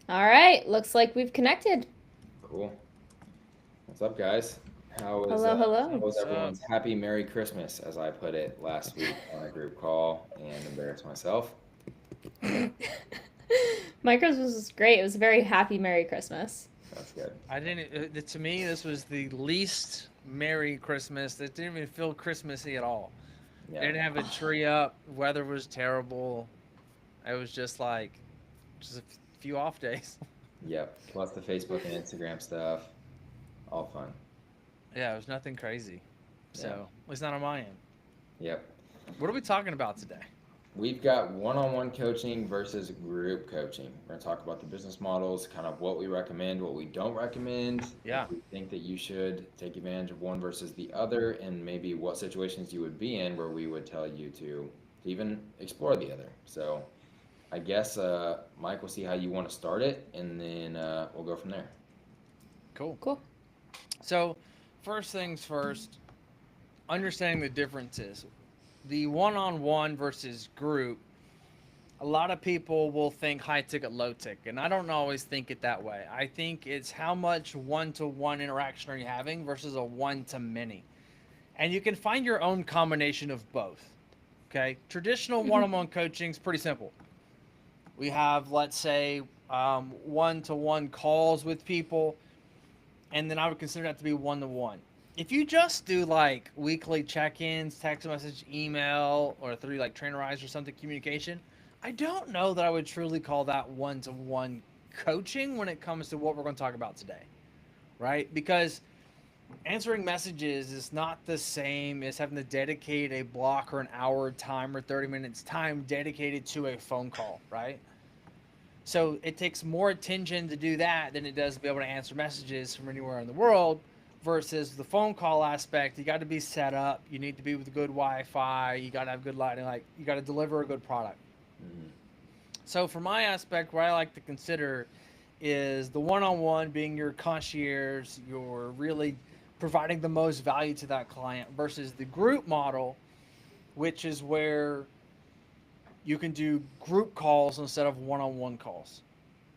All right, looks like we've connected. Cool. What's up, guys? Hello, How hello. was What's up? everyone's Happy Merry Christmas, as I put it last week on a group call and embarrassed myself? My Christmas was great. It was a very happy Merry Christmas. That's good. I didn't. To me, this was the least Merry Christmas. It didn't even feel Christmassy at all. They Yeah. didn't have a tree up. Weather was terrible. It was just like just a few off days. Yep. Plus the Facebook and Instagram stuff. All fun. Yeah, it was nothing crazy. So Yeah. at least not on my end. Yep. What are we talking about today? We've got one-on-one coaching versus group coaching. We're going to talk about the business models, kind of what we recommend, what we don't recommend, Yeah. if we think that you should take advantage of one versus the other, and maybe what situations you would be in where we would tell you to even explore the other. So I guess, Mike, we'll see how you want to start it, and then we'll go from there. Cool. Cool. So first things first, understanding the differences. The one-on-one versus group, a lot of people will think high ticket, low ticket, and I don't always think it that way. I think it's how much one to one interaction are you having versus a one to many. And you can find your own combination of both. Okay. Traditional one Mhm. on one coaching is pretty simple. We have, let's say, one to one calls with people, and then I would consider that to be one to one. If you just do like weekly check ins, text message, email, or through like Trainerize or something communication, I don't know that I would truly call that one to one coaching when it comes to what we're going to talk about today, right? Because answering messages is not the same as having to dedicate a block or an hour time or 30 minutes time dedicated to a phone call, right? So it takes more attention to do that than it does to be able to answer messages from anywhere in the world versus the phone call aspect. You got to be set up. You need to be with good Wi-Fi. You got to have good lighting. Like you got to deliver a good product. Hmm. So for my aspect, what I like to consider is the one-on-one being your concierge. You're really providing the most value to that client versus the group model, which is where you can do group calls instead of one-on-one calls.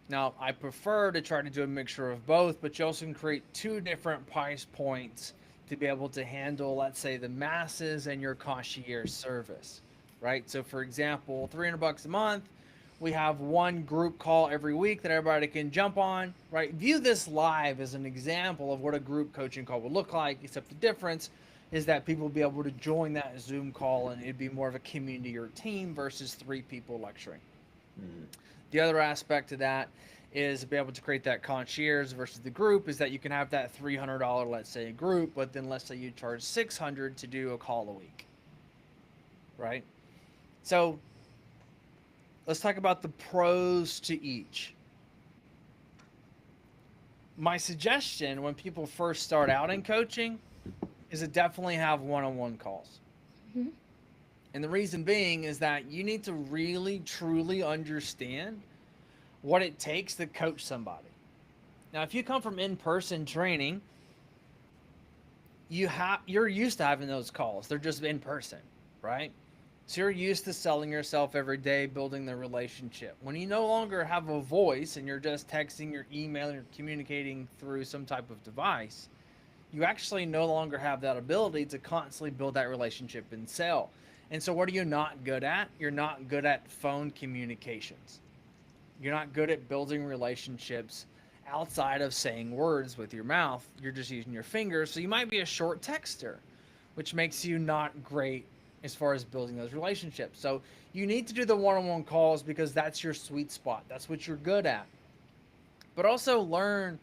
Now, I prefer to try to do a mixture of both, but you also can create two different price points to be able to handle, let's say, the masses and your concierge service, right? So, for example, $300 a month, we have one group call every week that everybody can jump on, right? View this live as an example of what a group coaching call would look like, except the difference is that people will be able to join that Zoom call and it'd be more of a community or team versus three people lecturing. Hmm. The other aspect of that is to be able to create that concierge versus the group is that you can have that $300, let's say, group, but then let's say you charge 600 to do a call a week, right? So let's talk about the pros to each. My suggestion when people first start out in coaching is to definitely have one-on-one calls. Mhm. And the reason being is that you need to really truly understand what it takes to coach somebody. Now, if you come from in-person training, you're used to having those calls. They're just in person, right? So you're used to selling yourself every day, building the relationship. When you no longer have a voice and you're just texting, you're emailing, you're communicating through some type of device, you actually no longer have that ability to constantly build that relationship and sell. And so, what are you not good at? You're not good at phone communications. You're not good at building relationships outside of saying words with your mouth. You're just using your fingers. So you might be a short texter, which makes you not great as far as building those relationships. So you need to do the one on one calls because that's your sweet spot. That's what you're good at. But also learn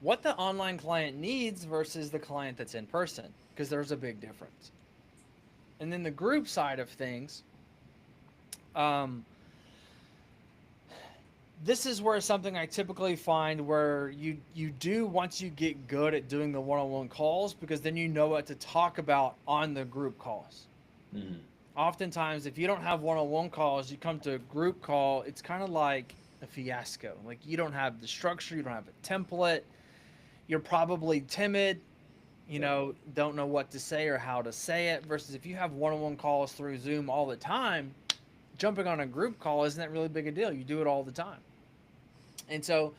what the online client needs versus the client that's in person because there's a big difference. And then the group side of things, um, this is where something I typically find where you do once you get good at doing the one-on-one calls because then you know what to talk about on the group calls. Hmm. Oftentimes if you don't have one-on-one calls, you come to a group call, it's kind of like a fiasco. Like you don't have the structure, you don't have a template, you're probably timid, Yep. don't know what to say or how to say it versus if you have one-on-one calls through Zoom all the time, jumping on a group call isn't that really big a deal. You do it all the time. And so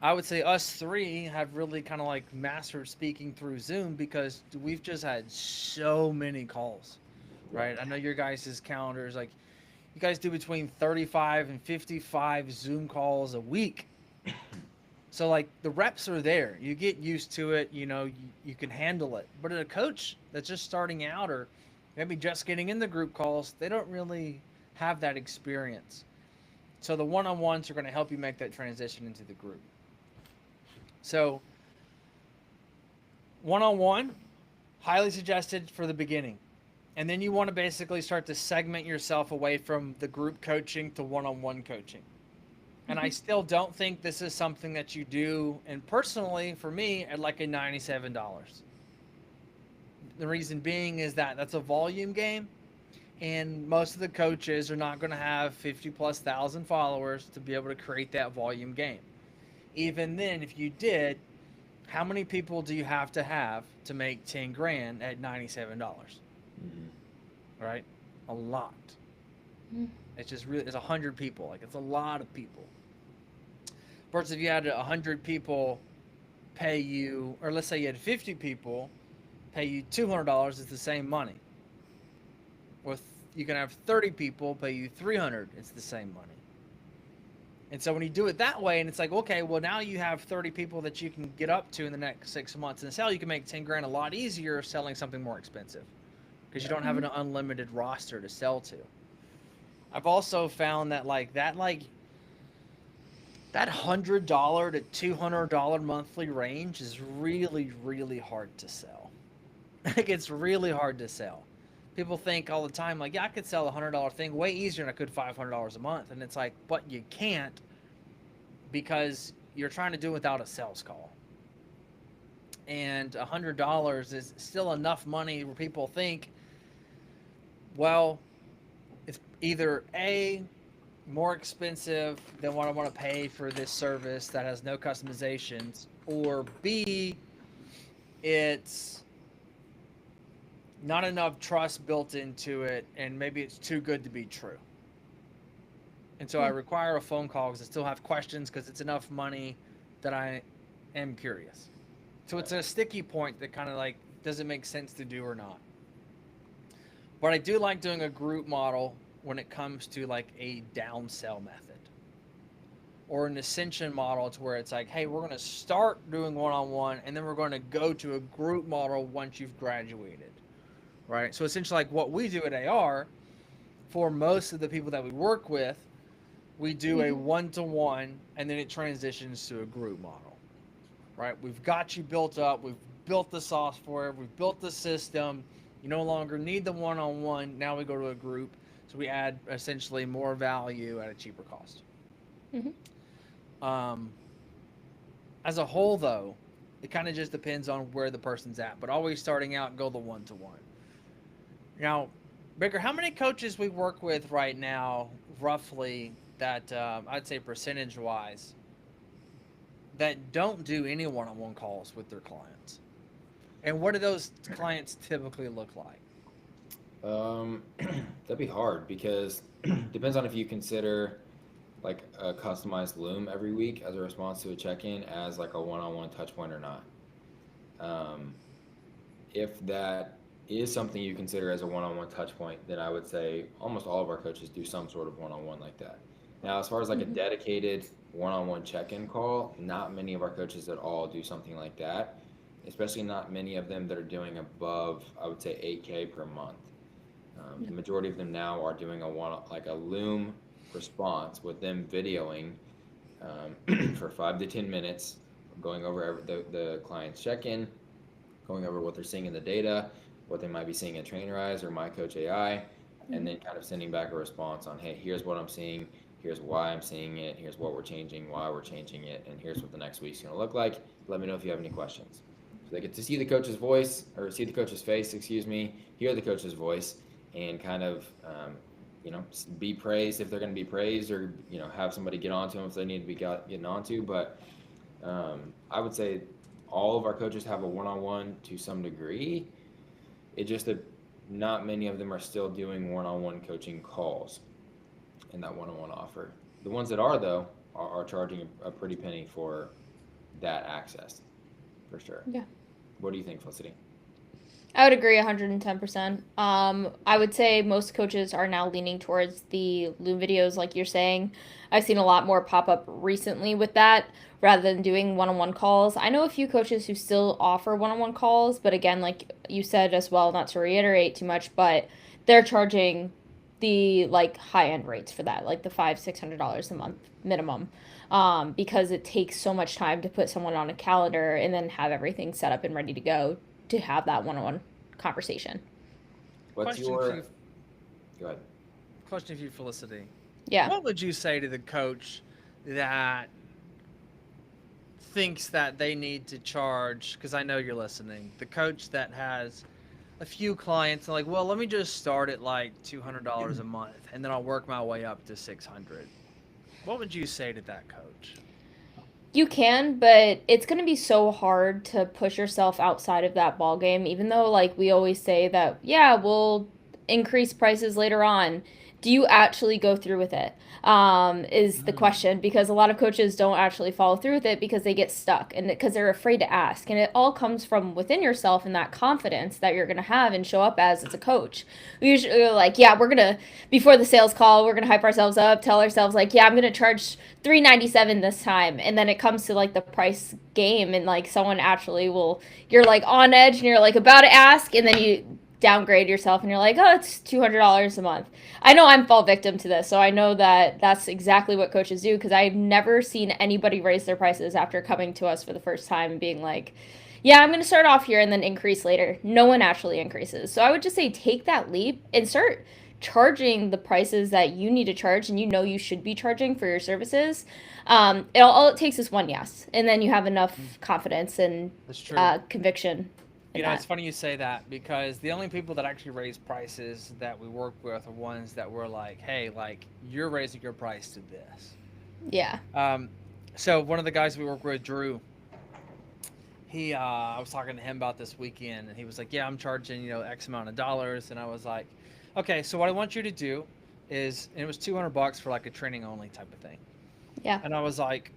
I would say us three have really kind of like mastered speaking through Zoom because we've just had so many calls, Yeah. right? I know your guys' calendars, like you guys do between 35 and 55 Zoom calls a week. So like the reps are there. You get used to it, you can handle it. But a coach that's just starting out or maybe just getting in the group calls, they don't really have that experience. So the one-on-ones are going to help you make that transition into the group. So one-on-one, highly suggested for the beginning. And then you want to basically start to segment yourself away from the group coaching to one-on-one coaching. And I still don't think this is something that you do, and personally, for me, at like a $97. The reason being is that that's a volume game, and most of the coaches are not going to have 50 plus thousand followers to be able to create that volume game. Even then, if you did, how many people do you have to make 10 grand at $97? Right? A lot. It's just really, it's 100 people. Like, it's a lot of people. Versus if you had 100 people pay you, or let's say you had 50 people pay you $200, it's the same money. With you can have 30 people pay you 300, it's the same money. And so when you do it that way, and it's like, okay, well now you have 30 people that you can get up to in the next 6 months and sell, you can make 10 grand a lot easier selling something more expensive because you don't have an unlimited roster to sell to. I've also found that that $100 to $200 monthly range is really, really hard to sell. Like, it's really hard to sell. People think all the time, like, yeah, I could sell a $100 thing way easier than I could $500 a month. And it's like, but you can't because you're trying to do it without a sales call. And $100 is still enough money where people think, well, it's either A, more expensive than what I want to pay for this service that has no customizations, or B, it's not enough trust built into it, and maybe it's too good to be true. And so I require a phone call because I still have questions because it's enough money that I am curious. So it's a sticky point that kind of like, does it make sense to do or not? But I do like doing a group model when it comes to like a downsell method or an ascension model to where it's like, hey, we're going to start doing one-on-one and then we're going to go to a group model once you've graduated. Right? So essentially like what we do at AR, for most of the people that we work with, we do a one-to-one and then it transitions to a group model. Right? We've got you built up. We've built the software. We've built the system. You no longer need the one-on-one. Now we go to a group. So we add essentially more value at a cheaper cost. As a whole, though, it kind of just depends on where the person's at. But always starting out, go the one-to-one. Now, Baker, how many coaches we work with right now, roughly, that I'd say percentage-wise, that don't do any one-on-one calls with their clients? And what do those clients typically look like? That'd be hard because depends on if you consider like a customized Loom every week as a response to a check-in as like a one-on-one touch point or not. If that is something you consider as a one-on-one touch point, then I would say almost all of our coaches do some sort of one-on-one like that. Now, as far as like a dedicated one-on-one check-in call, not many of our coaches at all do something like that, especially not many of them that are doing above, I would say, 8K per month. The majority of them now are doing like a Loom response with them videoing for 5 to 10 minutes, going over the client's check-in, going over what they're seeing in the data, what they might be seeing in Trainerize or My Coach AI, and then kind of sending back a response on, hey, here's what I'm seeing, here's why I'm seeing it, here's what we're changing, why we're changing it, and here's what the next week's going to look like. Let me know if you have any questions. So they get to see the coach's voice, or see the coach's face, hear the coach's voice, and kind of, be praised if they're going to be praised, or, have somebody get onto them if they need to be getting onto. But I would say all of our coaches have a one-on-one to some degree. It just that not many of them are still doing one-on-one coaching calls in that one-on-one offer. The ones that are, though, are charging a pretty penny for that access, for sure. Yeah. What do you think, Felicity? I would agree 110%. I would say most coaches are now leaning towards the Loom videos, like you're saying. I've seen a lot more pop up recently with that rather than doing one on one calls. I know a few coaches who still offer one on one calls, but again, like you said as well, not to reiterate too much, but they're charging the like high end rates for that, like the $500-600 a month minimum. Because it takes so much time to put someone on a calendar and then have everything set up and ready to go to have that one-on-one conversation. What's Question your? for you, Go ahead. question for you, Felicity. Yeah. What would you say to the coach that thinks that they need to charge? Because I know you're listening. The coach that has a few clients, like, well, let me just start at like $200 a month, and then I'll work my way up to $600. What would you say to that coach? You can, but it's going to be so hard to push yourself outside of that ball game, even though like we always say that, yeah, we'll increase prices later on. Do you actually go through with it? Is the question, because a lot of coaches don't actually follow through with it because they get stuck and because they're afraid to ask. And it all comes from within yourself and that confidence that you're going to have and show up as a coach. We usually are like, yeah, we're going to, before the sales call, we're going to hype ourselves up, tell ourselves like, yeah, I'm going to charge $397 this time. And then it comes to like the price game and like someone actually will, you're like on edge and you're like about to ask and then you downgrade yourself and you're like, oh, it's $200 a month. I know I'm fall victim to this, so I know that that's exactly what coaches do because I've never seen anybody raise their prices after coming to us for the first time and being like, yeah, I'm going to start off here and then increase later. No one actually increases. So I would just say take that leap and start charging the prices that you need to charge and you know you should be charging for your services. All it takes is one yes, and then you have enough confidence and That's true. conviction. You know, it's funny you say that because the only people that actually raise prices that we work with are ones that were like, hey, like, you're raising your price to this. Yeah. So one of the guys we work with, Drew, I was talking to him about this weekend, and he was like, yeah, I'm charging, X amount of dollars. And I was like, okay, so what I want you to do is, and it was $200 for like a training only type of thing. Yeah. And I was like,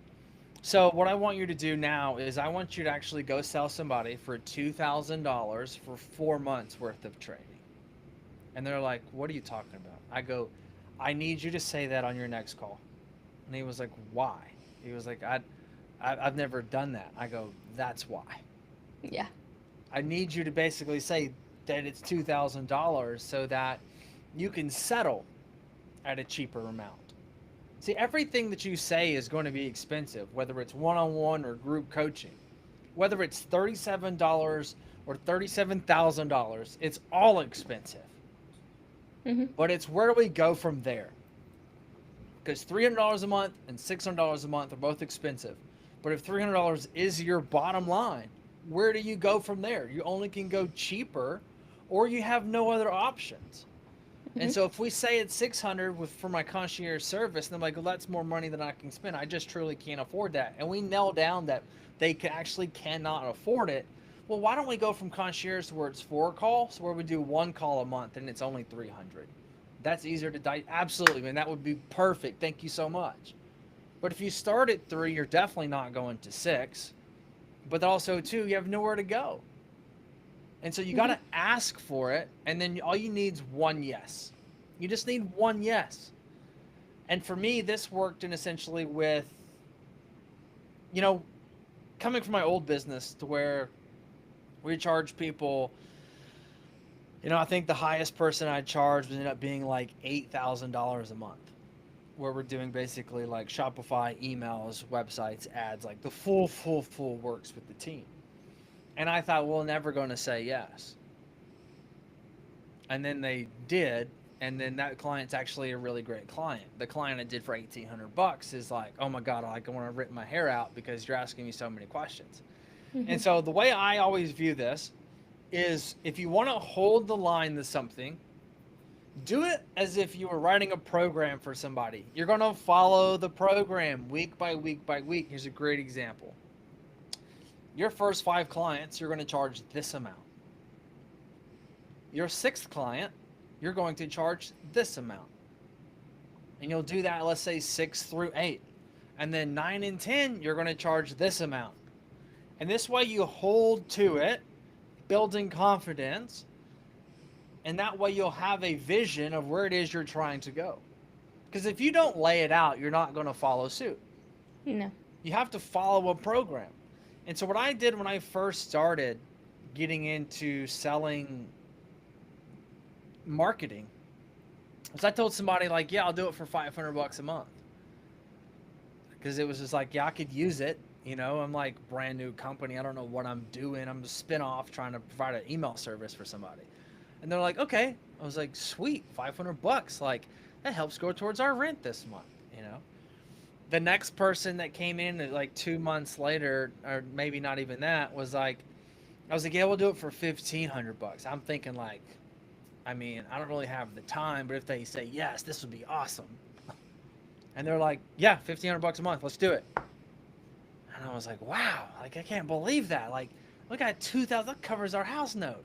so what I want you to do now is I want you to actually go sell somebody for $2,000 for 4 months worth of training. And they're like, what are you talking about? I go, I need you to say that on your next call. And he was like, why? He was like, I've never done that. I go, that's why. Yeah. I need you to basically say that it's $2,000 so that you can settle at a cheaper amount. See, everything that you say is going to be expensive, whether it's one-on-one or group coaching. Whether it's $37 or $37,000, it's all expensive. Mm-hmm. But it's where do we go from there? Because $300 a month and $600 a month are both expensive. But if $300 is your bottom line, where do you go from there? You only can go cheaper or you have no other options. And so if we say it's $600 for my concierge service, and I'm like, well, that's more money than I can spend. I just truly can't afford that. And we nail down that they cannot afford it. Well, why don't we go from concierge to where it's 4 calls, where we do 1 call a month and it's only $300? That's easier to die. Absolutely, man. That would be perfect. Thank you so much. But if you start at 3, you're definitely not going to 6. But also, too, you have nowhere to go. And so you got to ask for it, and then all you need is one yes. You just need one yes. And for me, this worked in essentially with, coming from my old business to where we charge people, I think the highest person I charged ended up being like $8,000 a month, where we're doing basically like Shopify, emails, websites, ads, like the full works with the team. And I thought, well, never going to say yes. And then they did. And then that client's actually a really great client. The client I did for $1,800 is like, oh my God, I want to rip my hair out because you're asking me so many questions. Mm-hmm. And so the way I always view this is if you want to hold the line to something, do it as if you were writing a program for somebody. You're going to follow the program week by week by week. Here's a great example. Your first 5 clients, you're going to charge this amount. Your 6th client, you're going to charge this amount. And you'll do that, let's say 6 through 8. And then 9 and 10, you're going to charge this amount. And this way you hold to it, building confidence. And that way you'll have a vision of where it is you're trying to go. Because if you don't lay it out, you're not going to follow suit. No. You have to follow a program. And so what I did when I first started getting into selling marketing was I told somebody like, yeah, I'll do it for $500 a month. Because it was just like, yeah, I could use it. You know, I'm like brand new company. I don't know what I'm doing. I'm a spin-off trying to provide an email service for somebody. And they're like, okay. I was like, sweet, $500. Like, that helps go towards our rent this month, you know? The next person that came in like 2 months later, or maybe not even that, was like, I was like, yeah, we'll do it for $1,500. I'm thinking like, I mean, I don't really have the time, but if they say yes, this would be awesome. And they're like, yeah, $1,500 a month, let's do it. And I was like, wow, like I can't believe that. Like, we got $2,000, that covers our house note.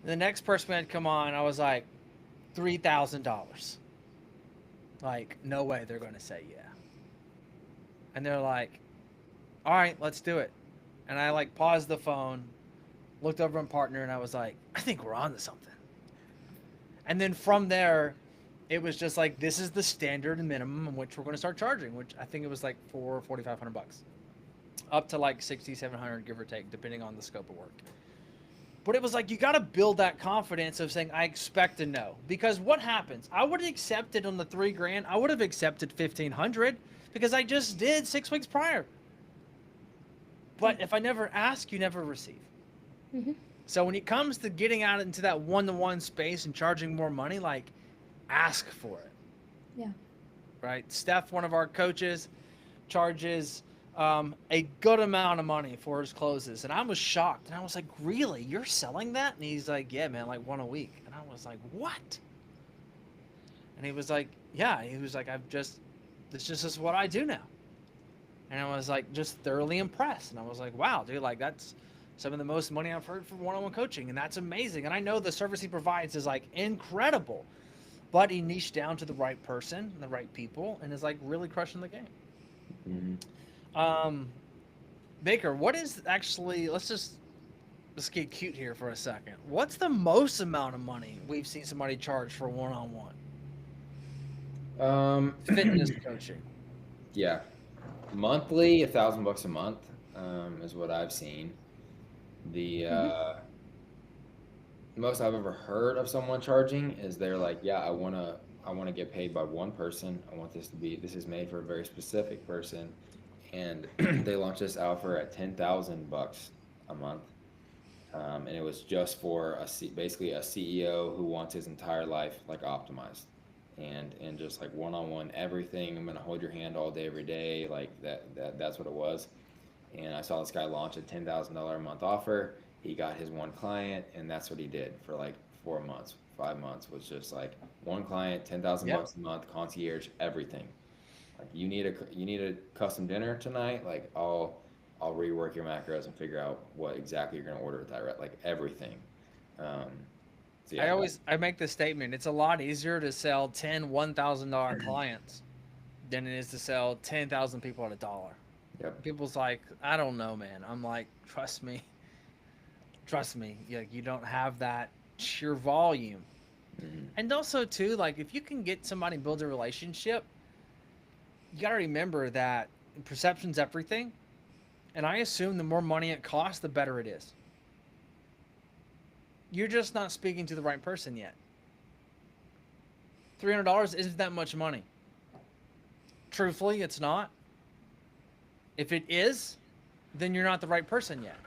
The next person had come on, I was like, $3,000. Like, no way they're going to say yeah. And they're like, all right, let's do it. And I like paused the phone, looked over at my partner, and I was like, I think we're on to something. And then from there, it was just like, this is the standard minimum in which we're going to start charging, which I think it was like $4,500, up to like $6,700, give or take, depending on the scope of work. But it was like, you got to build that confidence of saying, I expect a no. Because what happens? I would have accepted on the $3,000. I would have accepted $1,500 because I just did 6 weeks prior. But if I never ask, you never receive. Mm-hmm. So when it comes to getting out into that one-to-one space and charging more money, like, ask for it. Yeah. Right? Steph, one of our coaches, charges a good amount of money for his closes. And I was shocked. And I was like, really? You're selling that? And he's like, yeah, man, like one a week. And I was like, what? And he was like, yeah. He was like, this is what I do now. And I was like, just thoroughly impressed. And I was like, wow, dude, like that's some of the most money I've heard for one-on-one coaching. And that's amazing. And I know the service he provides is like incredible. But he niched down to the right person, the right people, and is like really crushing the game. Mm-hmm. Baker, what is actually, let's get cute here for a second. What's the most amount of money we've seen somebody charge for one-on-one fitness coaching? Yeah, monthly, $1,000 a month is what I've seen. The most I've ever heard of someone charging is they're like, yeah, I wanna get paid by one person. This is made for a very specific person, and they launched this offer at $10,000 a month, and it was just for basically a CEO who wants his entire life like optimized, and just like one-on-one everything. I'm gonna hold your hand all day every day, like that's what it was. And I saw this guy launch a $10,000 a month offer. He got his one client, and that's what he did for like 4 months, 5 months. Was just like one client, $10,000 a month, concierge, everything. Like you need a custom dinner tonight. Like I'll rework your macros and figure out what exactly you're gonna order with that. Right? Like everything. So yeah, I make this statement. It's a lot easier to sell 10 $1,000 clients than it is to sell 10,000 people at $1. Yep. People's like, I don't know, man. I'm like, trust me. You don't have that sheer volume. Mm-hmm. And also too, like if you can get somebody and build a relationship, you got to remember that perception's everything. And I assume the more money it costs, the better it is. You're just not speaking to the right person yet. $300 isn't that much money. Truthfully, it's not. If it is, then you're not the right person yet.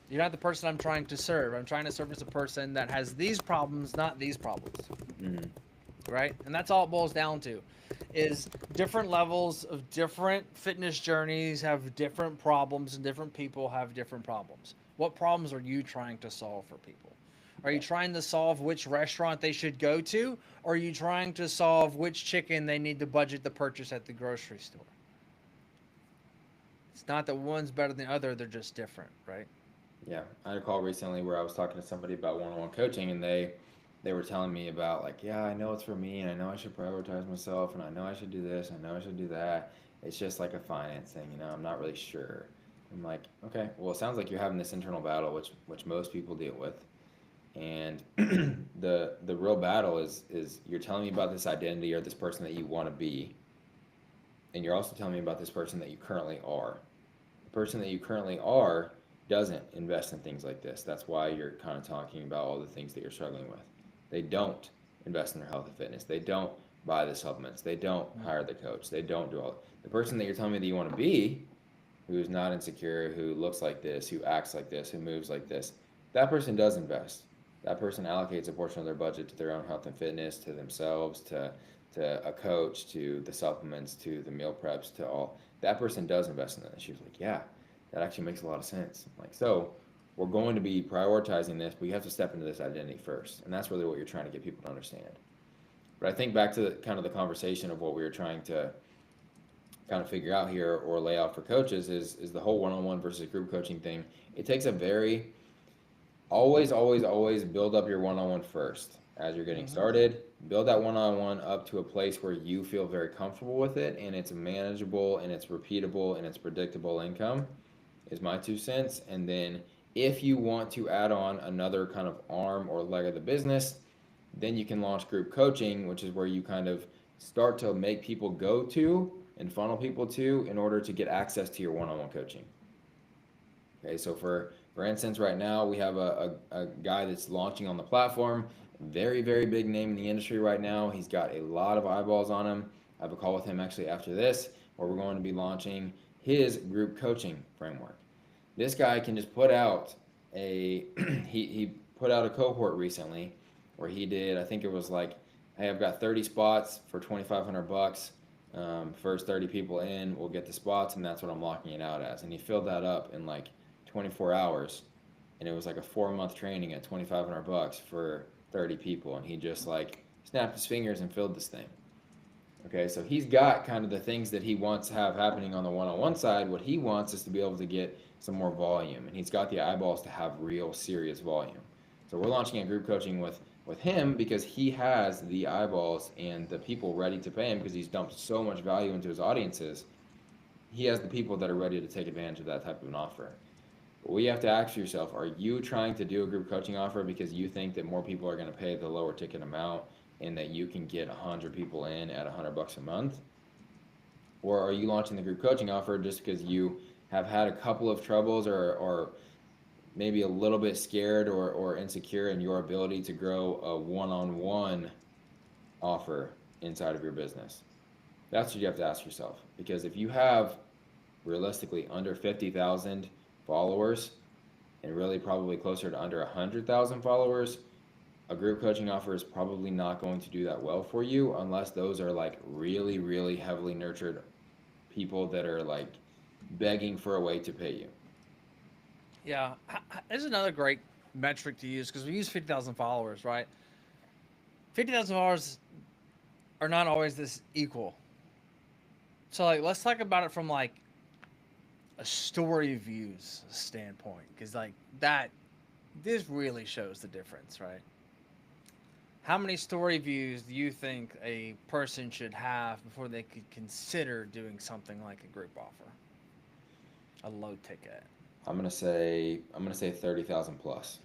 You're not the person I'm trying to serve. I'm trying to service a person that has these problems, not these problems. Mm-hmm. Right? And that's all it boils down to, is different levels of different fitness journeys have different problems, and different people have different problems. What problems are you trying to solve for people? Are you trying to solve which restaurant they should go to? Or are you trying to solve which chicken they need to budget the purchase at the grocery store? It's not that one's better than the other, they're just different, right? Yeah, I had a call recently where I was talking to somebody about one-on-one coaching, and they they were telling me about like, yeah, I know it's for me, and I know I should prioritize myself, and I know I should do this, I know I should do that. It's just like a finance thing, I'm not really sure. I'm like, okay, well, it sounds like you're having this internal battle, which most people deal with, and the real battle is you're telling me about this identity or this person that you want to be, and you're also telling me about this person that you currently are. The person that you currently are doesn't invest in things like this. That's why you're kind of talking about all the things that you're struggling with. They don't invest in their health and fitness. They don't buy the supplements. They don't hire the coach. They don't do all. The person that you're telling me that you want to be, who's not insecure, who looks like this, who acts like this, who moves like this, that person does invest. That person allocates a portion of their budget to their own health and fitness, to themselves, to a coach, to the supplements, to the meal preps, to all. That person does invest in that. And she was like, yeah, that actually makes a lot of sense. I'm like, so we're going to be prioritizing this, but you have to step into this identity first. And that's really what you're trying to get people to understand. But I think back to kind of the conversation of what we were trying to kind of figure out here or lay out for coaches is the whole one-on-one versus group coaching thing. It takes a very always build up your one-on-one first as you're getting started. Build that one-on-one up to a place where you feel very comfortable with it, and it's manageable and it's repeatable and it's predictable income, is my 2 cents. And then if you want to add on another kind of arm or leg of the business, then you can launch group coaching, which is where you kind of start to make people go to and funnel people to in order to get access to your one-on-one coaching. Okay, so for instance, right now we have a guy that's launching on the platform, very, very big name in the industry right now. He's got a lot of eyeballs on him. I have a call with him actually after this, where we're going to be launching his group coaching framework. This guy can just put out he put out a cohort recently where he did, I think it was like, hey, I've got 30 spots for $2,500. First 30 people in will get the spots, and that's what I'm locking it out as. And he filled that up in like 24 hours, and it was like a 4-month training at $2,500 for 30 people, and he just like snapped his fingers and filled this thing. Okay, so he's got kind of the things that he wants to have happening on the one-on-one side. What he wants is to be able to get some more volume, and he's got the eyeballs to have real serious volume. So we're launching a group coaching with him because he has the eyeballs and the people ready to pay him because he's dumped so much value into his audiences. He has the people that are ready to take advantage of that type of an offer. But you have to ask yourself, are you trying to do a group coaching offer because you think that more people are going to pay the lower ticket amount and that you can get 100 people in at $100 a month? Or are you launching the group coaching offer just because you have had a couple of troubles or maybe a little bit scared or insecure in your ability to grow a one-on-one offer inside of your business? That's what you have to ask yourself. Because if you have realistically under 50,000 followers and really probably closer to under 100,000 followers, a group coaching offer is probably not going to do that well for you unless those are like really, really heavily nurtured people that are like begging for a way to pay you. Yeah, there's another great metric to use because we use 50,000 followers, right? 50,000 followers are not always this equal. So, like, let's talk about it from like a story views standpoint, because like this really shows the difference, right? How many story views do you think a person should have before they could consider doing something like a group offer, a low ticket? I'm gonna say 30,000 plus.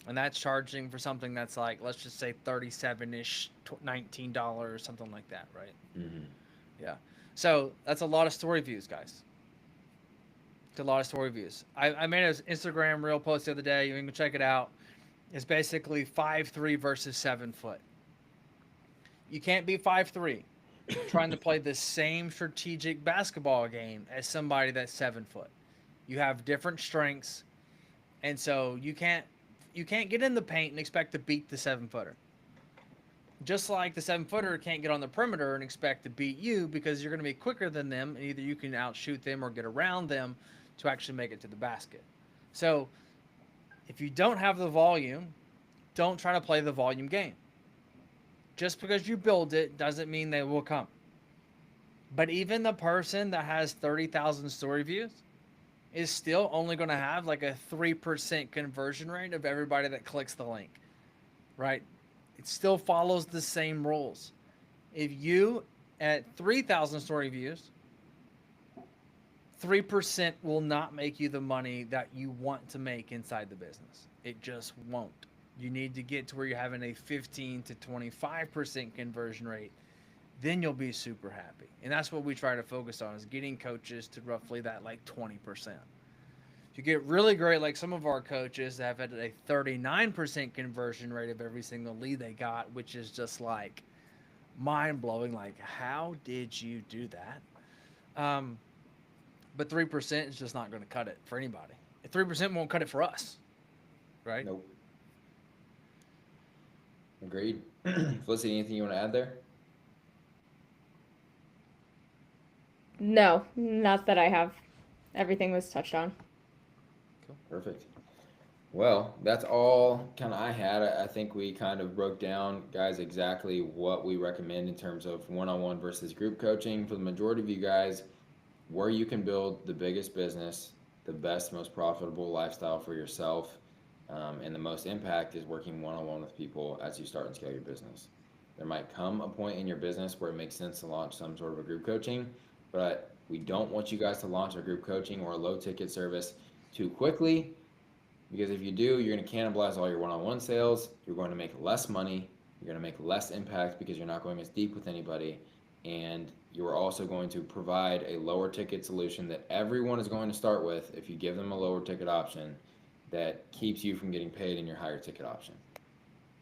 And that's charging for something that's like, let's just say 37-ish, $19, something like that, right? Mm-hmm. Yeah. So that's a lot of story views, guys. It's a lot of story views. I made an Instagram reel post the other day. You can check it out. It's basically 5'3" versus 7 foot. You can't be 5'3" trying to play the same strategic basketball game as somebody that's 7 foot. You have different strengths, and so you can't get in the paint and expect to beat the 7-footer. Just like the 7-footer can't get on the perimeter and expect to beat you because you're going to be quicker than them, and either you can outshoot them or get around them to actually make it to the basket. So if you don't have the volume, don't try to play the volume game. Just because you build it doesn't mean they will come. But even the person that has 30,000 story views is still only going to have like a 3% conversion rate of everybody that clicks the link, right? It still follows the same rules. If you, at 3,000 story views, 3% will not make you the money that you want to make inside the business. It just won't. You need to get to where you're having a 15 to 25% conversion rate. Then you'll be super happy. And that's what we try to focus on, is getting coaches to roughly that like 20%. If you get really great, like some of our coaches have had a 39% conversion rate of every single lead they got, which is just like mind blowing. Like, how did you do that? But 3% is just not going to cut it for anybody. 3% won't cut it for us, right? Nope. Agreed. Felicity, anything you want to add there? No, not that I have. Everything was touched on. Cool. Perfect. Well, that's all kind of I had. I think we kind of broke down, guys, exactly what we recommend in terms of one-on-one versus group coaching for the majority of you guys, where you can build the biggest business, the best, most profitable lifestyle for yourself, and the most impact is working one-on-one with people as you start and scale your business. There might come a point in your business where it makes sense to launch some sort of a group coaching, but we don't want you guys to launch a group coaching or a low-ticket service too quickly, because if you do, you're going to cannibalize all your one-on-one sales. You're going to make less money. You're going to make less impact because you're not going as deep with anybody. And you're also going to provide a lower ticket solution that everyone is going to start with if you give them a lower ticket option that keeps you from getting paid in your higher ticket option.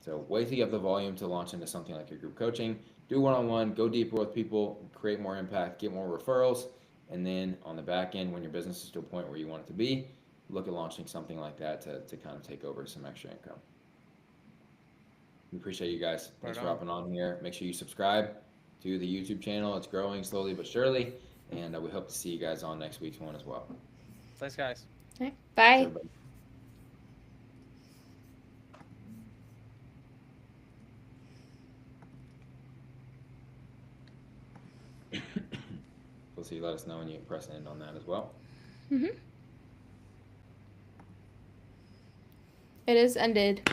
So wait till you have the volume to launch into something like your group coaching. Do one-on-one, go deeper with people, create more impact, get more referrals. And then on the back end, when your business is to a point where you want it to be, look at launching something like that to kind of take over some extra income. We appreciate you guys. Thanks for hopping on here. Make sure you subscribe to the YouTube channel. It's growing slowly but surely, and we hope to see you guys on next week's one as well. Thanks, guys. Okay, bye. We'll see. Let us know when you press end on that as well. It is ended.